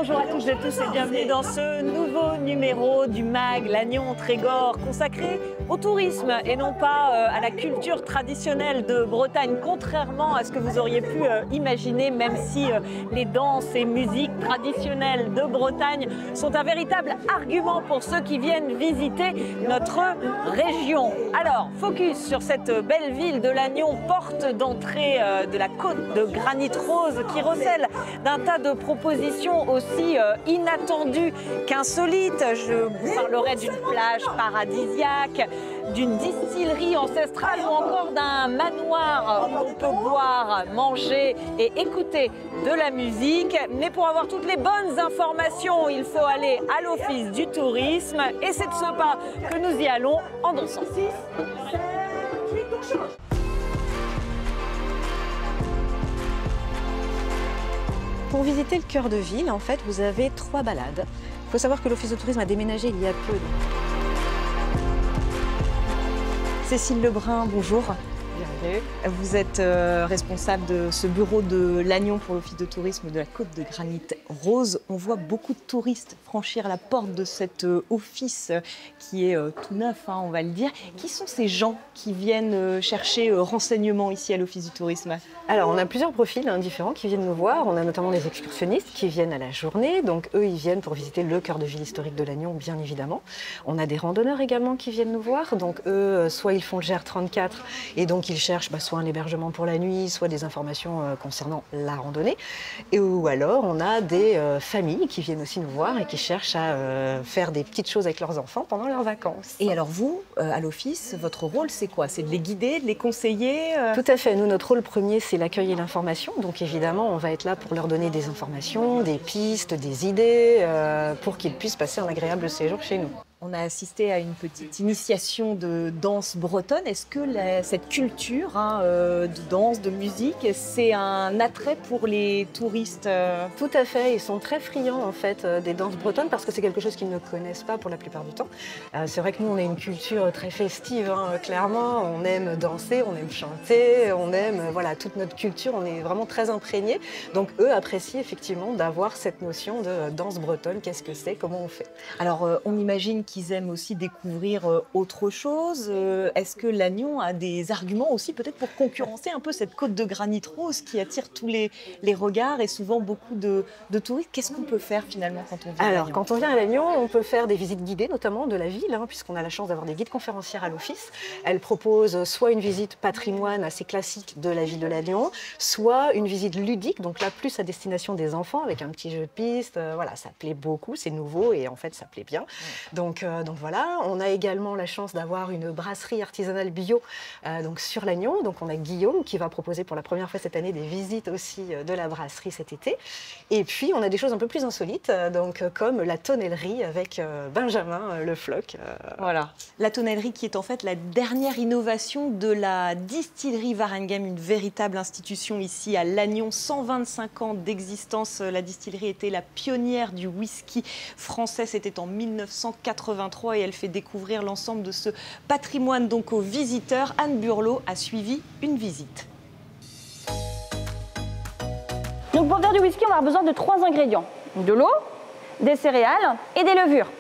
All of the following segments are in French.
Bonjour à toutes et tous et bienvenue dans ce nouveau numéro du MAG Lannion Trégor consacré au tourisme et non pas à la culture traditionnelle de Bretagne, contrairement à ce que vous auriez pu imaginer, même si les danses et musiques traditionnelles de Bretagne sont un véritable argument pour ceux qui viennent visiter notre région. Alors, focus sur cette belle ville de Lannion, porte d'entrée de la côte de granit rose qui recèle d'un tas de propositions aussi inattendues qu'insolites. Je vous parlerai d'une plage paradisiaque, d'une distillerie ancestrale ou encore d'un manoir où on peut boire, manger et écouter de la musique. Mais pour avoir toutes les bonnes informations, il faut aller à l'Office du tourisme et c'est de ce pas que nous y allons en dansant. Pour visiter le cœur de ville, en fait, vous avez 3 balades. Il faut savoir que l'Office de tourisme a déménagé il y a peu. Cécile Lebrun, bonjour. Bienvenue. Vous êtes responsable de ce bureau de Lannion pour l'Office de tourisme de la côte de granit rose. On voit beaucoup de touristes franchir la porte de cet office qui est tout neuf, hein, on va le dire. Qui sont ces gens qui viennent chercher renseignements ici à l'Office du tourisme? Alors, on a plusieurs profils différents qui viennent nous voir. On a notamment des excursionnistes qui viennent à la journée. Donc, eux, ils viennent pour visiter le cœur de ville historique de Lannion, bien évidemment. On a des randonneurs également qui viennent nous voir. Donc, eux, soit ils font le GR34 et donc ils cherchent soit un hébergement pour la nuit, soit des informations concernant la randonnée. Ou alors, on a des familles qui viennent aussi nous voir et qui cherchent à faire des petites choses avec leurs enfants pendant leurs vacances. Et alors vous, à l'Office, votre rôle, c'est quoi? C'est de les guider, de les conseiller? Tout à fait. Nous, notre rôle premier, c'est l'accueil et l'information. Donc évidemment, on va être là pour leur donner des informations, des pistes, des idées, pour qu'ils puissent passer un agréable séjour chez nous. On a assisté à une petite initiation de danse bretonne. Est-ce que cette culture de danse, de musique, c'est un attrait pour les touristes? Tout à fait. Ils sont très friands en fait des danses bretonnes parce que c'est quelque chose qu'ils ne connaissent pas pour la plupart du temps. C'est vrai que nous, on a une culture très festive, clairement. On aime danser, on aime chanter, on aime toute notre culture. On est vraiment très imprégnés. Donc eux apprécient effectivement d'avoir cette notion de danse bretonne. Qu'est-ce que c'est? Comment on fait? Alors, on imagine qu'ils aiment aussi découvrir autre chose. Est-ce que Lannion a des arguments aussi peut-être pour concurrencer un peu cette côte de granit rose qui attire tous les regards et souvent beaucoup de touristes? Qu'est-ce qu'on peut faire finalement quand on vient à Lannion? Alors, quand on vient à Lannion, on peut faire des visites guidées, notamment de la ville, puisqu'on a la chance d'avoir des guides conférencières à l'Office. Elles proposent soit une visite patrimoine assez classique de la ville de Lannion, soit une visite ludique, donc là plus à destination des enfants avec un petit jeu de piste. Voilà, ça plaît beaucoup, c'est nouveau et en fait ça plaît bien. Donc voilà, on a également la chance d'avoir une brasserie artisanale bio donc sur Lannion. Donc on a Guillaume qui va proposer pour la première fois cette année des visites aussi de la brasserie cet été. Et puis on a des choses un peu plus insolites, donc comme la tonnellerie avec Benjamin Le Floch. Voilà, la tonnellerie qui est en fait la dernière innovation de la distillerie Warenghem, une véritable institution ici à Lannion. 125 ans d'existence, la distillerie était la pionnière du whisky français, c'était en 1983 et elle fait découvrir l'ensemble de ce patrimoine donc aux visiteurs. Anne Burlot a suivi une visite. Donc pour faire du whisky, on va avoir besoin de 3 ingrédients. De l'eau, des céréales et des levures.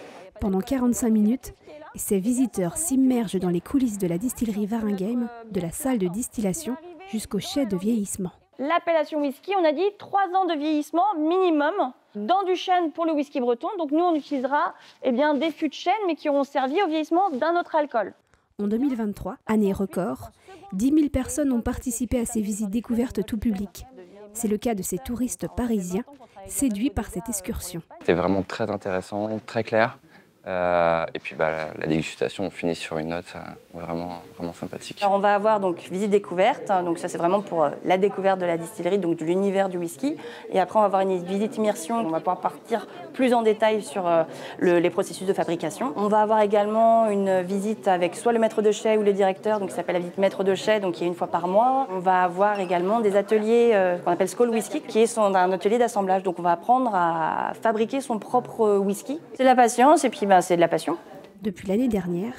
Pendant 45 minutes, ces visiteurs s'immergent dans les coulisses de la distillerie Warenghem, de la salle de distillation jusqu'au chai de vieillissement. L'appellation whisky, on a dit 3 ans de vieillissement minimum dans du chêne pour le whisky breton. Donc nous, on utilisera des fûts de chêne, mais qui auront servi au vieillissement d'un autre alcool. En 2023, année record, 10 000 personnes ont participé à ces visites découvertes tout public. C'est le cas de ces touristes parisiens, séduits par cette excursion. C'était vraiment très intéressant, très clair. Et puis la dégustation, on finit sur une note vraiment sympathique. Alors on va avoir donc visite découverte, donc ça c'est vraiment pour la découverte de la distillerie, donc de l'univers du whisky. Et après on va avoir une visite immersion, on va pouvoir partir plus en détail sur les processus de fabrication. On va avoir également une visite avec soit le maître de chai ou le directeur, donc ça s'appelle la visite maître de chai, donc qui est une fois par mois. On va avoir également des ateliers qu'on appelle Skål Whisky, qui est un atelier d'assemblage. Donc on va apprendre à fabriquer son propre whisky. C'est de la patience et puis c'est de la passion. Depuis l'année dernière,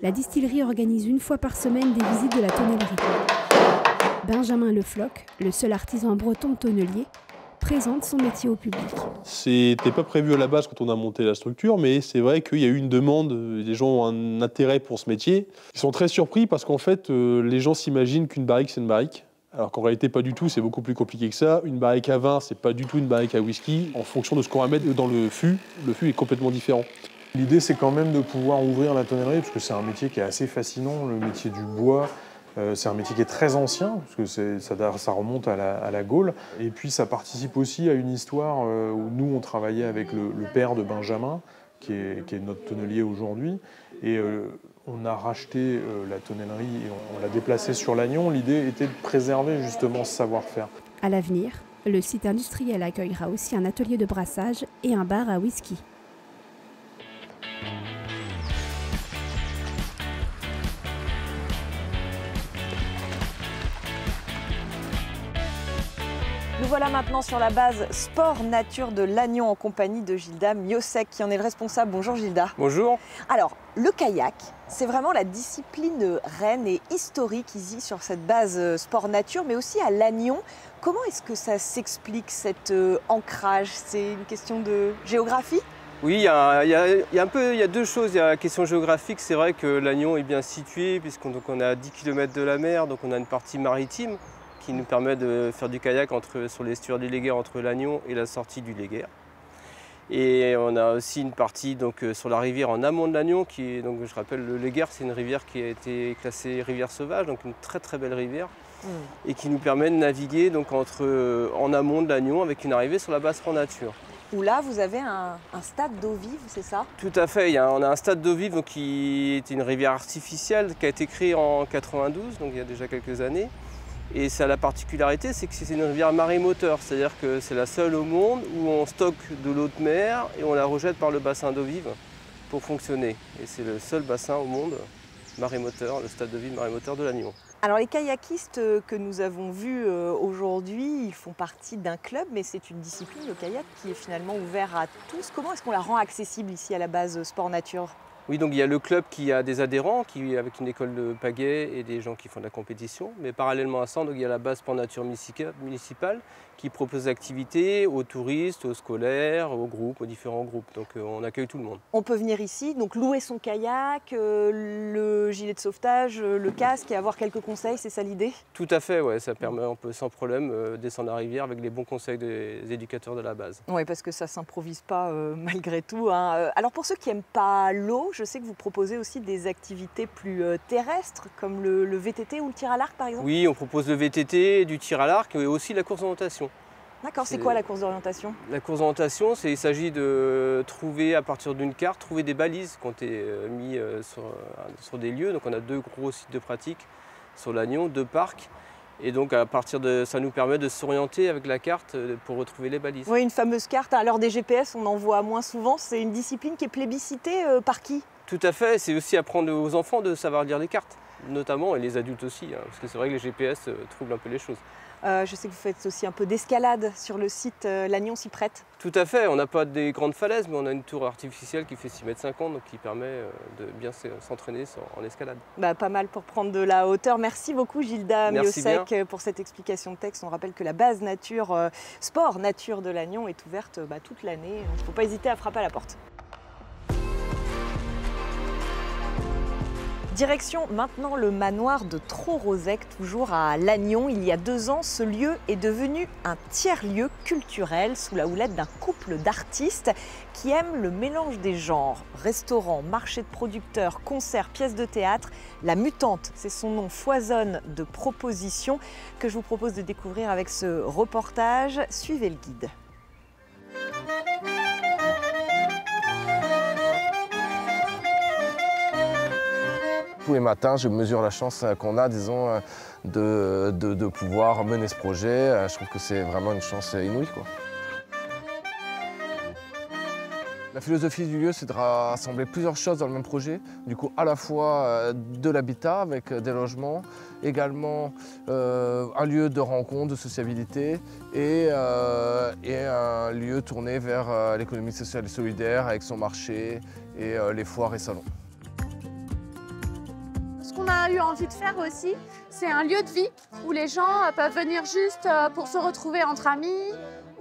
la distillerie organise une fois par semaine des visites de la tonnellerie. Benjamin Le Floch, le seul artisan breton tonnelier, présente son métier au public. C'était pas prévu à la base quand on a monté la structure, mais c'est vrai qu'il y a eu une demande, les gens ont un intérêt pour ce métier. Ils sont très surpris parce qu'en fait, les gens s'imaginent qu'une barrique, c'est une barrique. Alors qu'en réalité, pas du tout, c'est beaucoup plus compliqué que ça. Une barrique à vin, c'est pas du tout une barrique à whisky. En fonction de ce qu'on va mettre dans le fût est complètement différent. L'idée, c'est quand même de pouvoir ouvrir la tonnellerie, parce que c'est un métier qui est assez fascinant, le métier du bois. C'est un métier qui est très ancien, parce que ça remonte à la Gaule. Et puis ça participe aussi à une histoire où nous, on travaillait avec le père de Benjamin, qui est notre tonnelier aujourd'hui. Et on a racheté la tonnellerie et on l'a déplacée sur Lannion. L'idée était de préserver justement ce savoir-faire. À l'avenir, le site industriel accueillera aussi un atelier de brassage et un bar à whisky. Nous voilà maintenant sur la base Sport Nature de Lannion en compagnie de Gilda Miosek qui en est le responsable. Bonjour Gilda. Bonjour. Alors, le kayak, c'est vraiment la discipline reine et historique ici sur cette base Sport Nature, mais aussi à Lannion. Comment est-ce que ça s'explique cet ancrage? C'est une question de géographie? Oui, il y a deux choses. Il y a la question géographique. C'est vrai que Lannion est bien situé puisqu'on est à 10 km de la mer, donc on a une partie maritime qui nous permet de faire du kayak sur l'estuaire du Léguer entre Lannion et la sortie du Léguer. Et on a aussi une partie sur la rivière en amont de Lannion, qui est, je rappelle, le Léguer, c'est une rivière qui a été classée rivière sauvage, donc une très très belle rivière, et qui nous permet de naviguer en amont de Lannion avec une arrivée sur la base Sport Nature. Où là, vous avez un stade d'eau vive, c'est ça? Tout à fait, on a un stade d'eau vive qui est une rivière artificielle qui a été créée en 92, donc il y a déjà quelques années. Et ça a la particularité, c'est que c'est une rivière marémoteur, c'est-à-dire que c'est la seule au monde où on stocke de l'eau de mer et on la rejette par le bassin d'eau vive pour fonctionner. Et c'est le seul bassin au monde marémoteur, le stade d'eau vive marémoteur de Lannion. Alors les kayakistes que nous avons vus aujourd'hui, ils font partie d'un club, mais c'est une discipline, le kayak, qui est finalement ouvert à tous. Comment est-ce qu'on la rend accessible ici à la base Sport Nature? Oui, donc il y a le club qui a des adhérents, avec une école de pagaie et des gens qui font de la compétition. Mais parallèlement à ça, il y a la base Sport Nature municipale qui propose des activités aux touristes, aux scolaires, aux différents groupes. Donc on accueille tout le monde. On peut venir ici, donc louer son kayak, le gilet de sauvetage, le casque et avoir quelques conseils, c'est ça l'idée? Tout à fait, ouais, ça permet, on peut sans problème descendre la rivière avec les bons conseils des éducateurs de la base. Oui, parce que ça ne s'improvise pas malgré tout, hein. Alors pour ceux qui n'aiment pas l'eau, je sais que vous proposez aussi des activités plus terrestres, comme le VTT ou le tir à l'arc par exemple? Oui, on propose le VTT, du tir à l'arc et aussi la course d'orientation. D'accord, c'est quoi la course d'orientation? La course d'orientation, il s'agit de trouver, à partir d'une carte, trouver des balises qui ont été mis sur des lieux. Donc on a 2 gros sites de pratique sur Lannion, 2 parcs. Et donc à partir de ça nous permet de s'orienter avec la carte pour retrouver les balises. Oui, une fameuse carte. À l'heure des GPS, on en voit moins souvent. C'est une discipline qui est plébiscitée par qui? Tout à fait, c'est aussi apprendre aux enfants de savoir lire les cartes, notamment, et les adultes aussi, hein, parce que c'est vrai que les GPS troublent un peu les choses. Je sais que vous faites aussi un peu d'escalade sur le site, Lannion s'y prête. Tout à fait, on n'a pas des grandes falaises, mais on a une tour artificielle qui fait 6,50 m, donc qui permet de bien s'entraîner en escalade. Pas mal pour prendre de la hauteur. Merci beaucoup Gilda Miosek pour cette explication de texte. On rappelle que la base nature, Sport Nature de Lannion est ouverte toute l'année. Il ne faut pas hésiter à frapper à la porte. Direction maintenant le manoir de Trorozec, toujours à Lannion. Il y a 2 ans, ce lieu est devenu un tiers-lieu culturel sous la houlette d'un couple d'artistes qui aiment le mélange des genres. Restaurants, marché de producteurs, concerts, pièces de théâtre. La Mutante, c'est son nom, foisonne de propositions que je vous propose de découvrir avec ce reportage. Suivez le guide. Tous les matins, je mesure la chance qu'on a, disons, de pouvoir mener ce projet. Je trouve que c'est vraiment une chance inouïe, quoi. La philosophie du lieu, c'est de rassembler plusieurs choses dans le même projet. Du coup, à la fois de l'habitat avec des logements, également un lieu de rencontre, de sociabilité et un lieu tourné vers l'économie sociale et solidaire avec son marché et les foires et salons. Ce qu'on a eu envie de faire aussi, c'est un lieu de vie où les gens peuvent venir juste pour se retrouver entre amis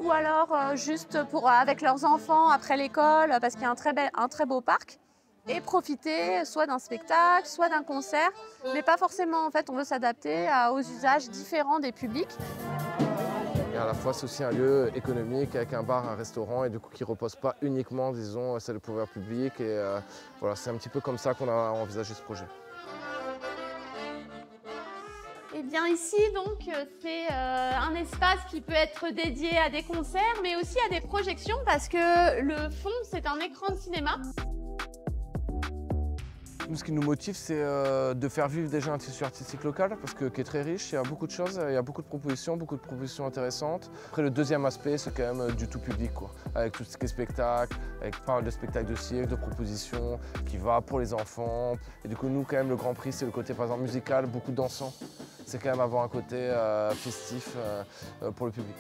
ou alors juste avec leurs enfants après l'école, parce qu'il y a un très beau parc, et profiter soit d'un spectacle, soit d'un concert, mais pas forcément, en fait, on veut s'adapter aux usages différents des publics. Et à la fois, c'est aussi un lieu économique avec un bar, un restaurant, et du coup qui ne repose pas uniquement, disons, sur le pouvoir public. Et voilà, c'est un petit peu comme ça qu'on a envisagé ce projet. Et bien ici, donc, c'est un espace qui peut être dédié à des concerts, mais aussi à des projections, parce que le fond, c'est un écran de cinéma. Nous, ce qui nous motive, c'est de faire vivre déjà un tissu artistique local, parce qui est très riche, il y a beaucoup de choses, il y a beaucoup de propositions intéressantes. Après, le deuxième aspect, c'est quand même du tout public, quoi, avec tout ce qui est spectacle, avec pas mal de spectacles de cirque, de propositions, qui va pour les enfants. Et du coup, nous, quand même, le grand prix, c'est le côté, par exemple, musical, beaucoup dansant. C'est quand même avoir un côté festif pour le public.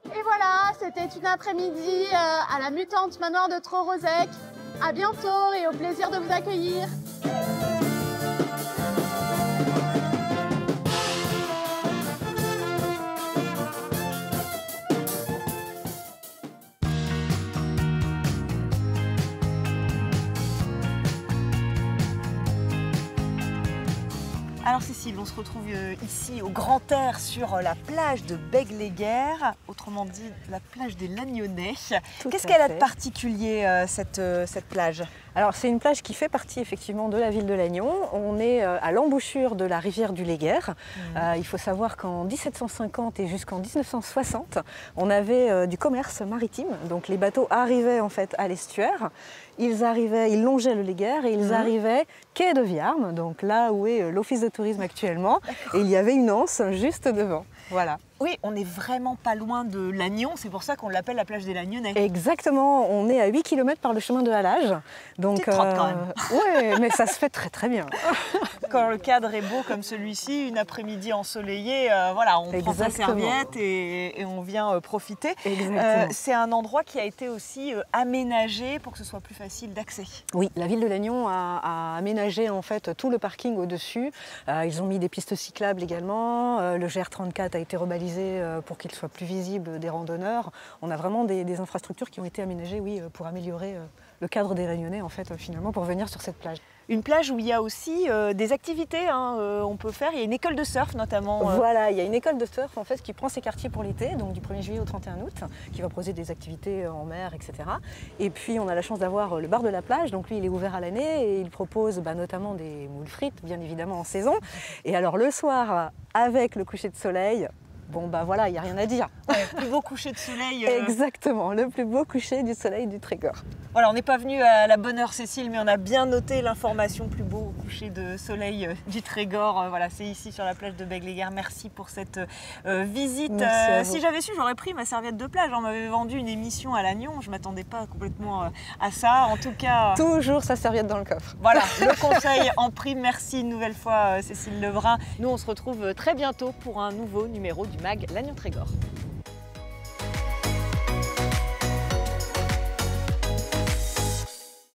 Et voilà, c'était une après-midi à la mutante manoir de Trorozec. À bientôt et au plaisir de vous accueillir. Alors Cécile, on se retrouve ici au grand air sur la plage de Bègue-les-Guers, autrement dit la plage des Lagnonnais. Qu'est-ce qu'elle a de particulier cette plage? Alors c'est une plage qui fait partie effectivement de la ville de Lannion. On est à l'embouchure de la rivière du Léguer. Il faut savoir qu'en 1750 et jusqu'en 1960, on avait du commerce maritime. Donc les bateaux arrivaient en fait à l'estuaire. Ils longeaient le Léguer et ils arrivaient quai de Viarme, donc là où est l'office de tourisme actuellement. Et il y avait une anse juste devant. Voilà. Oui, on n'est vraiment pas loin de Lannion, c'est pour ça qu'on l'appelle la plage des Lagnonnais. Exactement, on est à 8 km par le chemin de halage. Donc, petite trotte quand même. Oui, mais ça se fait très très bien. Quand le cadre est beau comme celui-ci, une après-midi ensoleillée, voilà, on prend sa serviette et on vient profiter. C'est un endroit qui a été aussi aménagé pour que ce soit plus facile d'accès. Oui, la ville de Lannion a aménagé en fait tout le parking au-dessus. Ils ont mis des pistes cyclables également. Le GR34 a été rebalisé pour qu'il soit plus visible des randonneurs. On a vraiment des infrastructures qui ont été aménagées, oui, pour améliorer le cadre des Lagnonnais, en fait, finalement, pour venir sur cette plage. Une plage où il y a aussi des activités, on peut faire. Il y a une école de surf notamment. Voilà, il y a une école de surf en fait qui prend ses quartiers pour l'été, donc du 1er juillet au 31 août, qui va proposer des activités en mer, etc. Et puis on a la chance d'avoir le bar de la plage, donc lui il est ouvert à l'année et il propose notamment des moules frites, bien évidemment en saison. Et alors le soir, avec le coucher de soleil, bon voilà, il n'y a rien à dire. Ouais, le plus beau coucher de soleil. Exactement, le plus beau coucher du soleil du Trégor. Voilà, on n'est pas venu à la bonne heure Cécile, mais on a bien noté l'information plus beau coucher de soleil du Trégor. Voilà, c'est ici sur la plage de Bègue-les-Guers. Merci pour cette visite. Si j'avais su, j'aurais pris ma serviette de plage. On m'avait vendu une émission à Lannion, je ne m'attendais pas complètement à ça. En tout cas... Toujours sa serviette dans le coffre. Voilà, le conseil en prime. Merci une nouvelle fois Cécile Lebrun. Nous, on se retrouve très bientôt pour un nouveau numéro du MAG Lannion Trégor.